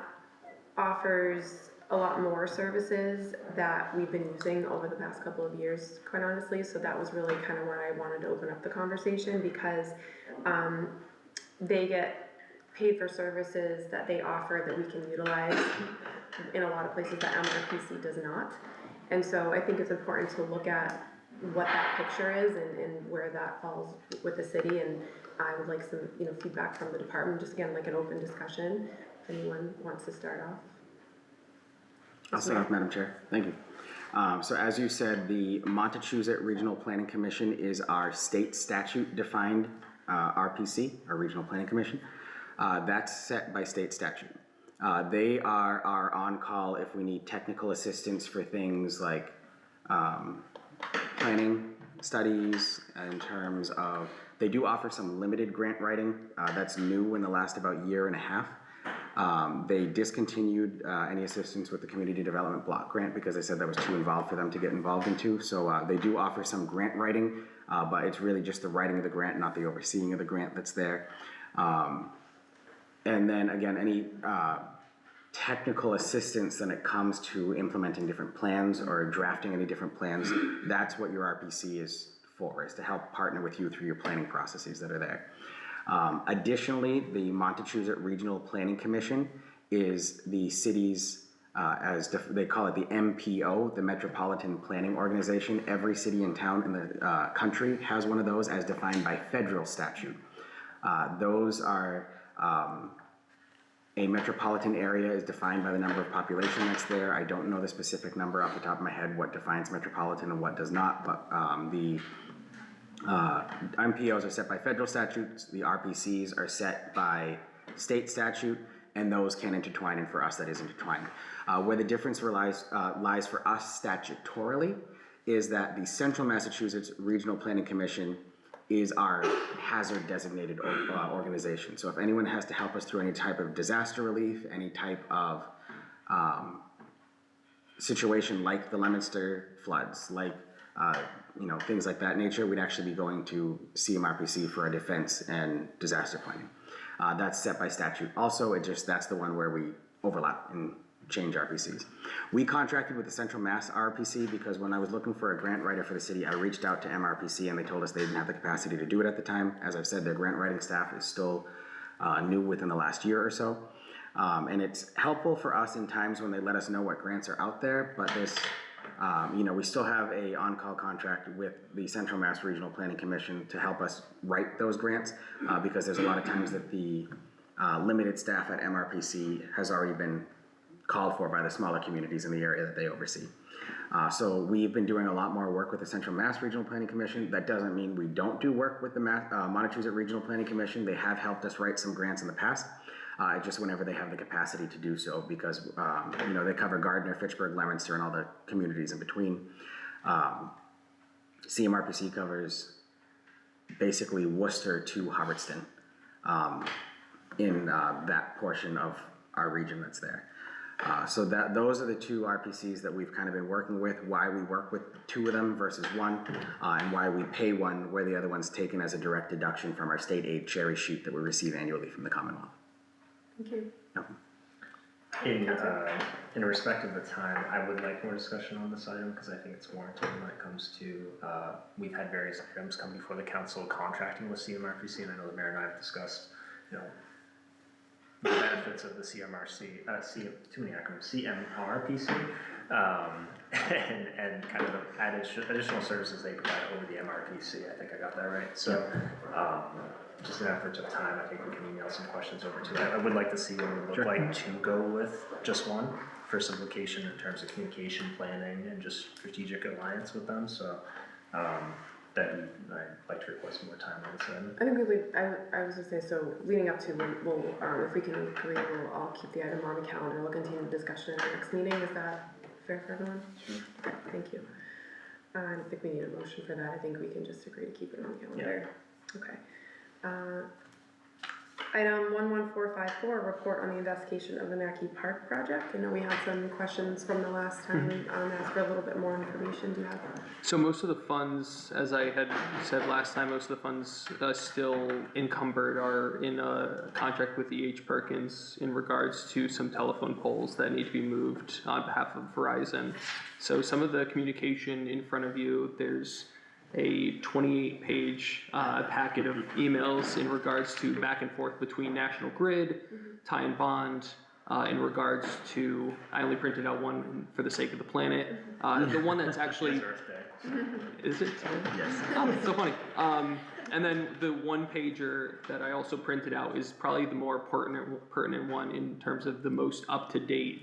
offers a lot more services that we've been using over the past couple of years, quite honestly. So that was really kind of why I wanted to open up the conversation, because they get paid for services that they offer that we can utilize in a lot of places that MRPC does not. And so I think it's important to look at what that picture is and where that falls with the city. And I would like some, feedback from the department, just again, like an open discussion, if anyone wants to start off. I'll start off, Madam Chair. Thank you. So as you said, the Montechusett Regional Planning Commission is our state statute defined RPC, our Regional Planning Commission. That's set by state statute. They are our on-call if we need technical assistance for things like planning studies, in terms of, they do offer some limited grant writing. That's new in the last about year and a half. They discontinued any assistance with the community development block grant because they said that was too involved for them to get involved into. So they do offer some grant writing, but it's really just the writing of the grant, not the overseeing of the grant that's there. And then again, any technical assistance when it comes to implementing different plans or drafting any different plans, that's what your RPC is for, is to help partner with you through your planning processes that are there. Additionally, the Montechusett Regional Planning Commission is the city's they call it the MPO, the Metropolitan Planning Organization. Every city and town in the country has one of those as defined by federal statute. Those are, a metropolitan area is defined by the number of population that's there. I don't know the specific number off the top of my head, what defines metropolitan and what does not, but the MPOs are set by federal statutes, the RPCs are set by state statute, and those can intertwine, and for us that is intertwined. Where the difference lies for us statutorily is that the Central Massachusetts Regional Planning Commission is our hazard designated organization. So if anyone has to help us through any type of disaster relief, any type of situation like the Leominster floods, like things like that nature, we'd actually be going to CMRPC for our defense and disaster planning. That's set by statute. Also, that's the one where we overlap and change RPCs. We contracted with the Central Mass RPC because when I was looking for a grant writer for the city, I reached out to MRPC and they told us they didn't have the capacity to do it at the time. As I've said, their grant writing staff is still new within the last year or so. And it's helpful for us in times when they let us know what grants are out there, but this, we still have a on-call contract with the Central Mass Regional Planning Commission to help us write those grants because there's a lot of times that the limited staff at MRPC has already been called for by the smaller communities in the area that they oversee. So we've been doing a lot more work with the Central Mass Regional Planning Commission. That doesn't mean we don't do work with the Montezuma Regional Planning Commission. They have helped us write some grants in the past, just whenever they have the capacity to do so, because they cover Gardner, Fitchburg, Leominster, and all the communities in between. CMRPC covers basically Worcester to Hubbardston in that portion of our region that's there. So those are the two RPCs that we've kind of been working with, why we work with two of them versus one, and why we pay one where the other one's taken as a direct deduction from our state aid cherry sheet that we receive annually from the Commonwealth. Thank you. Yep. In respect of the time, I would like more discussion on this item because I think it's warranted when it comes to, we've had various items come before the council contracting with CMRPC, and I know the mayor and I have discussed, the benefits of the CMRPC, and kind of the additional services they provide over the MRPC. I think I got that right. So, just in effort of time, I think we can email some questions over to it. I would like to see what it would look like to go with just one for simplification in terms of communication planning and just strategic alliance with them. So, I'd like to request more time on this item. I think I was gonna say, so leading up to, we'll if we can agree, I'll keep the item on the calendar. We'll continue the discussion at our next meeting. Is that fair for everyone? Sure. Okay, thank you. I don't think we need a motion for that. I think we can just agree to keep it on the calendar. Yeah. Okay. Item 11454, report on the investigation of the Mackey Park project. I know we had some questions from the last time. Ask for a little bit more information. Do you have? So most of the funds, as I had said last time, most of the funds still encumbered are in a contract with E.H. Perkins in regards to some telephone poles that need to be moved on behalf of Verizon. So some of the communication in front of you, there's a 28-page packet of emails in regards to back and forth between National Grid, Ty and Bond, in regards to, I only printed out one for the sake of the planet. The one that's actually, is it? Yes. Oh, so funny. And then the one pager that I also printed out is probably the more pertinent one in terms of the most up-to-date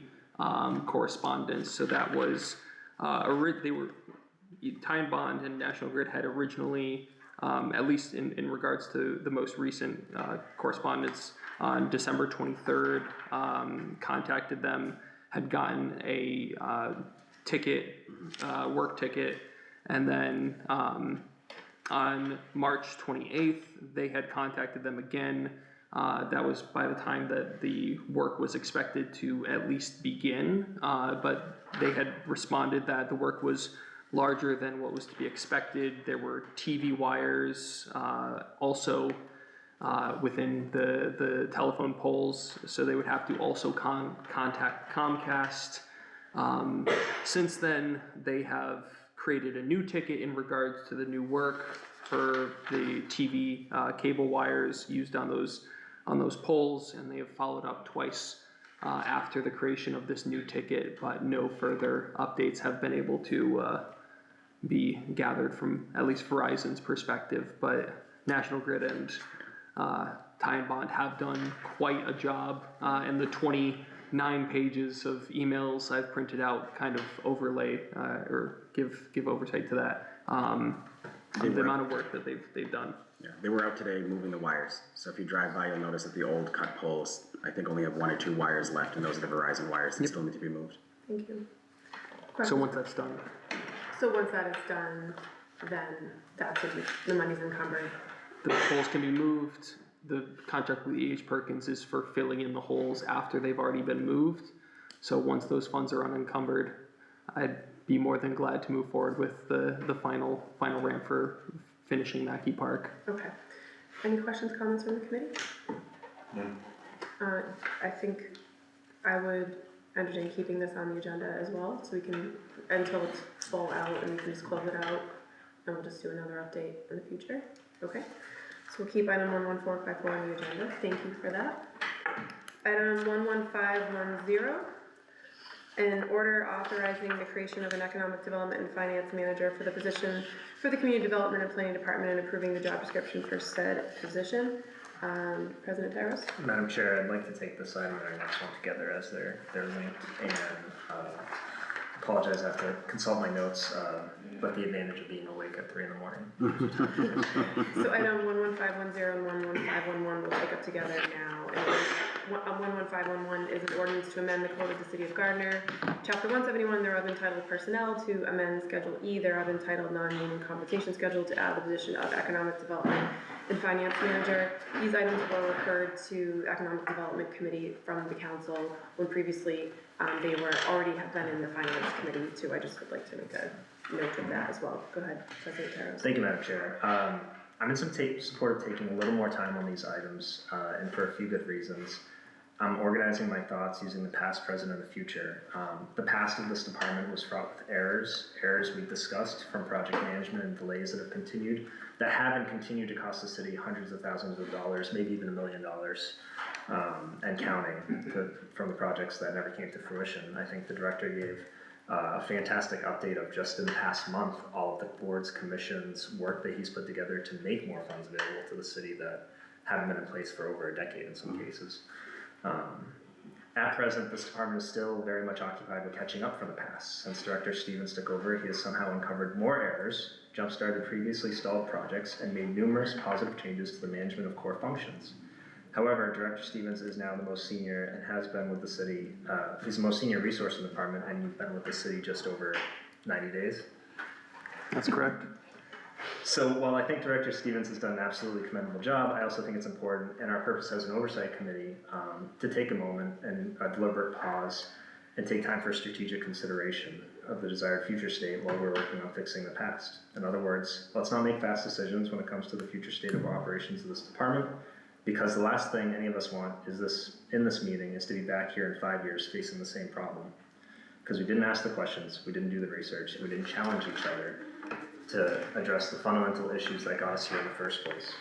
correspondence. So that was, Ty and Bond and National Grid had originally, at least in regards to the most recent correspondence, on December 23rd, contacted them, had gotten a ticket, work ticket, and then on March 28th, they had contacted them again. That was by the time that the work was expected to at least begin, but they had responded that the work was larger than what was to be expected. There were TV wires also within the telephone poles, so they would have to also contact Comcast. Since then, they have created a new ticket in regards to the new work for the TV cable wires used on those poles, and they have followed up twice after the creation of this new ticket, but no further updates have been able to be gathered from at least Verizon's perspective. But National Grid and Ty and Bond have done quite a job, and the 29 pages of emails I've printed out kind of overlay or give oversight to that. The amount of work that they've done. Yeah, they were out today moving the wires. So if you drive by, you'll notice that the old cut poles, I think, only have 1 or 2 wires left, and those are the Verizon wires that still need to be moved. Thank you. So Question? once that's done, So once that is done, then that's when the money's encumbered. the poles can be moved. The contract with E.H. Perkins is for filling in the holes after they've already been moved. So once those funds are unencumbered, I'd be more than glad to move forward with the final ramp for finishing Mackey Park. Okay. Any questions, comments from the committee? No. I think I would entertain keeping this on the agenda as well, so we can, until it's full out, and we can just close it out, and we'll just do another update in the future. Okay? So we'll keep item 11454 on the agenda. Thank you for that. Item 11510, an order authorizing the creation of an economic development and finance manager for the position for the community development and planning department and approving the job description for said position. President Tyros? Madam Chair, I'd like to take this item and our next one together as they're linked, and apologize, I have to consult my notes, but the advantage of being awake at 3 in the morning. So item 11510 and 11511 will take up together now. And 11511 is an ordinance to amend the code of the city of Gardner, chapter 171 thereof entitled personnel, to amend schedule E thereof entitled non-union compensation schedule to add the position of economic development and finance manager. These items were referred to economic development committee from the council when previously they were already have been in the finance committee too. I just would like to make a note of that as well. Go ahead, President Tyros. Thank you, Madam Chair. I'm in support of taking a little more time on these items, and for a few good reasons. I'm organizing my thoughts using the past, present, and the future. The past of this department was fraught with errors we've discussed, from project management and delays that have and continue to cost the city hundreds of thousands of dollars, maybe even $1 million, and counting, from the projects that never came to fruition. I think the director gave a fantastic update of just in the past month, all of the boards, commissions, work that he's put together to make more funds available to the city that haven't been in place for over a decade in some cases. At present, this department is still very much occupied with catching up from the past. Since Director Stevens took over, he has somehow uncovered more errors, jump-started previously stalled projects, and made numerous positive changes to the management of core functions. However, Director Stevens is now the most senior and has been with the city, he's the most senior resource in the department, and you've been with the city just over 90 days. That's correct. So while I think Director Stevens has done an absolutely commendable job, I also think it's important, and our purpose as an oversight committee, to take a moment and a deliberate pause and take time for strategic consideration of the desired future state while we're working on fixing the past. In other words, let's not make fast decisions when it comes to the future state of operations of this department, because the last thing any of us want is in this meeting is to be back here in 5 years facing the same problem. Because we didn't ask the questions, we didn't do the research, we didn't challenge each other to address the fundamental issues that got us here in the first place.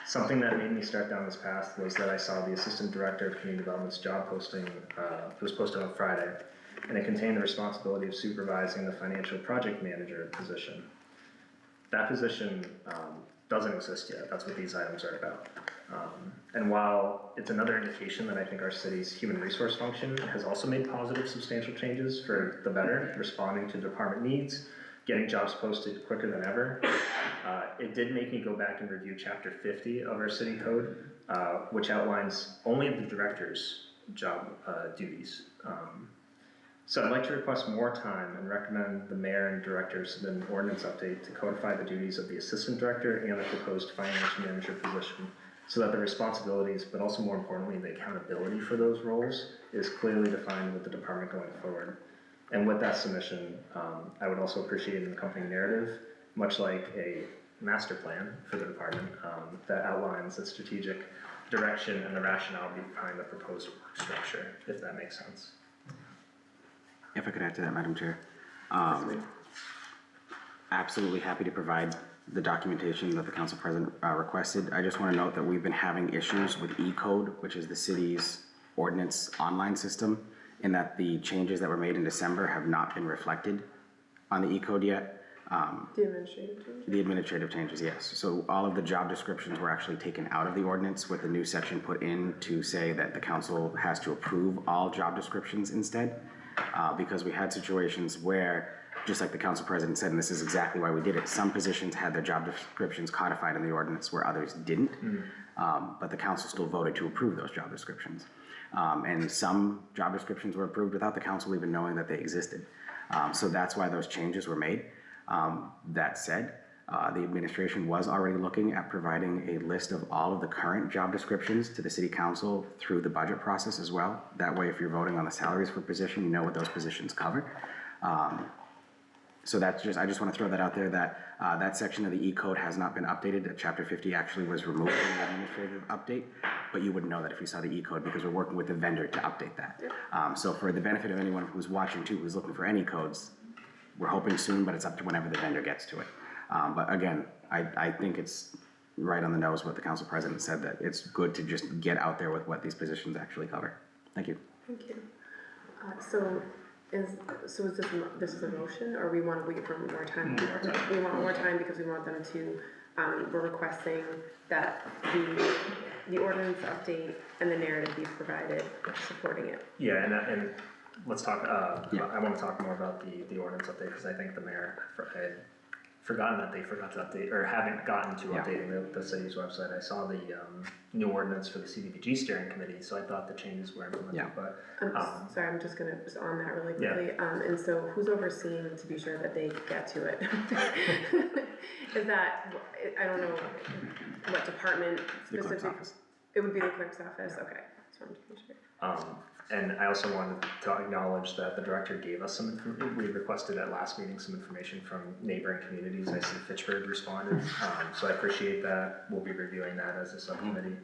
Something that made me start down this path was that I saw the Assistant Director of Community Development's job posting, it was posted on Friday, and it contained the responsibility of supervising the financial project manager position. That position doesn't exist yet. That's what these items are about. And while it's another indication that I think our city's human resource function has also made positive, substantial changes for the better, responding to department needs, getting jobs posted quicker than ever, it did make me go back and review Chapter 50 of our city code, which outlines only the director's job duties. So I'd like to request more time and recommend the mayor and director submit an ordinance update to codify the duties of the assistant director and the proposed finance manager position, so that the responsibilities, but also more importantly, the accountability for those roles is clearly defined with the department going forward. And with that submission, I would also appreciate an accompanying narrative, much like a master plan for the department, that outlines the strategic direction and the rationale behind the proposed work structure, if that makes sense. If I could add to that, Madam Chair. Absolutely happy to provide the documentation that the council president requested. I just want to note that we've been having issues with E-Code, which is the city's ordinance online system, in that the changes that were made in December have not been reflected on the E-code yet. The administrative change? The administrative changes, yes. So all of the job descriptions were actually taken out of the ordinance with a new section put in to say that the council has to approve all job descriptions instead. Because we had situations where, just like the council president said, and this is exactly why we did it, some positions had their job descriptions codified in the ordinance where others didn't. But the council still voted to approve those job descriptions. And some job descriptions were approved without the council even knowing that they existed. So that's why those changes were made. That said, the administration was already looking at providing a list of all of the current job descriptions to the city council through the budget process as well. That way, if you're voting on the salaries for a position, you know what those positions cover. So that's just, I just want to throw that out there, that that section of the E-code has not been updated. Chapter 50 actually was removed from the administrative update, but you wouldn't know that if you saw the E-code because we're working with the vendor to update that. So for the benefit of anyone who's watching too, who's looking for any codes, we're hoping soon, but it's up to whenever the vendor gets to it. But again, I think it's right on the nose what the council president said, that it's good to just get out there with what these positions actually cover. Thank you. Thank you. So this is a motion, or we want to wait for more time? We want more time because we want them to, we're requesting that the ordinance update and the narrative be provided supporting it. Yeah, and let's talk, I wanna talk more about the ordinance update, because I think the mayor had forgotten that they forgot to update, or haven't gotten to updating the city's website. I saw the new ordinance for the CDBG steering committee, so I thought the changes were implemented, but. Sorry, I'm just on that really quickly. And so who's overseeing to be sure that they get to it? Is that, I don't know what department The clerk's specifically? office. It would be the clerk's office, okay. Just wanted to be sure. And I also wanted to acknowledge that the director gave us some information. We requested at last meeting some information from neighboring communities. I see Fitchburg responded, so I appreciate that. We'll be reviewing that as a subcommittee,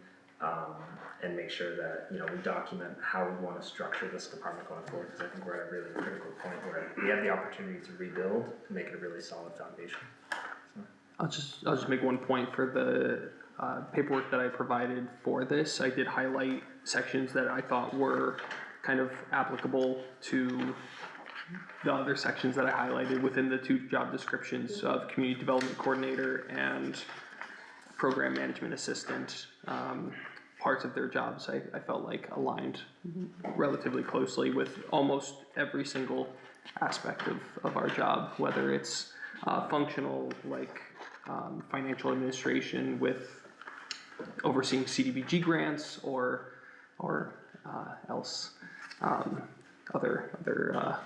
and make sure that, you know, we document how we want to structure this department going forward, because I think we're at a really critical point where we have the opportunity to rebuild and make it a really solid foundation. So. I'll just make one point for the paperwork that I provided for this. I did highlight sections that I thought were kind of applicable to the other sections that I highlighted within the two job descriptions of community development coordinator and program management assistant. Parts of their jobs I felt like aligned relatively closely with almost every single aspect of our job, whether it's functional, like financial administration with overseeing CDBG grants or else other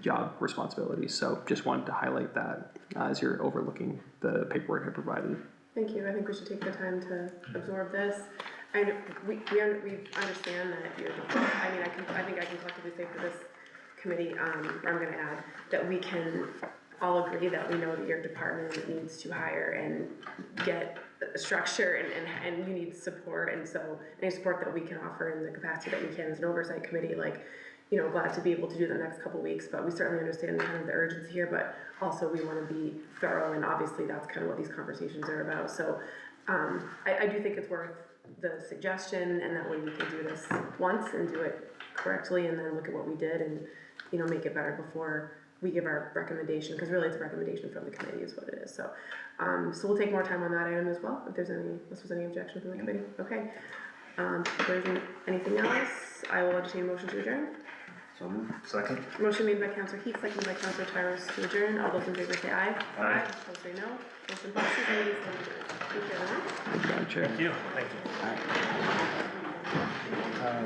job responsibilities. So just wanted to highlight that as you're overlooking the paperwork I provided. Thank you. I think we should take the time to absorb this. And we understand that you're, I mean, I think I can collectively say for this committee, I'm gonna add, that we can all agree that we know that your department needs to hire and get structure and you need support, and so any support that we can offer in the capacity that we can as an oversight committee, like, you know, glad to be able to do the next couple weeks, but we certainly understand kind of the urgency here, but also we want to be thorough, and obviously that's kind of what these conversations are about. So I do think it's worth the suggestion, and that way we can do this once and do it correctly, and then look at what we did and, you know, make it better before we give our recommendation, because really it's a recommendation from the committee is what it is. So so we'll take more time on that item as well, if there's any objection from the committee. Okay. If there isn't anything else, I will entertain a motion to adjourn. So moved. Second. Motion made by Councilor Heath, seconded by Councilor Tyros to adjourn. All those in favor say aye. Aye. Opposed say no. Motion passes. Meeting is adjourned. Thank you, everyone. Madam Chair. Thank you. All right.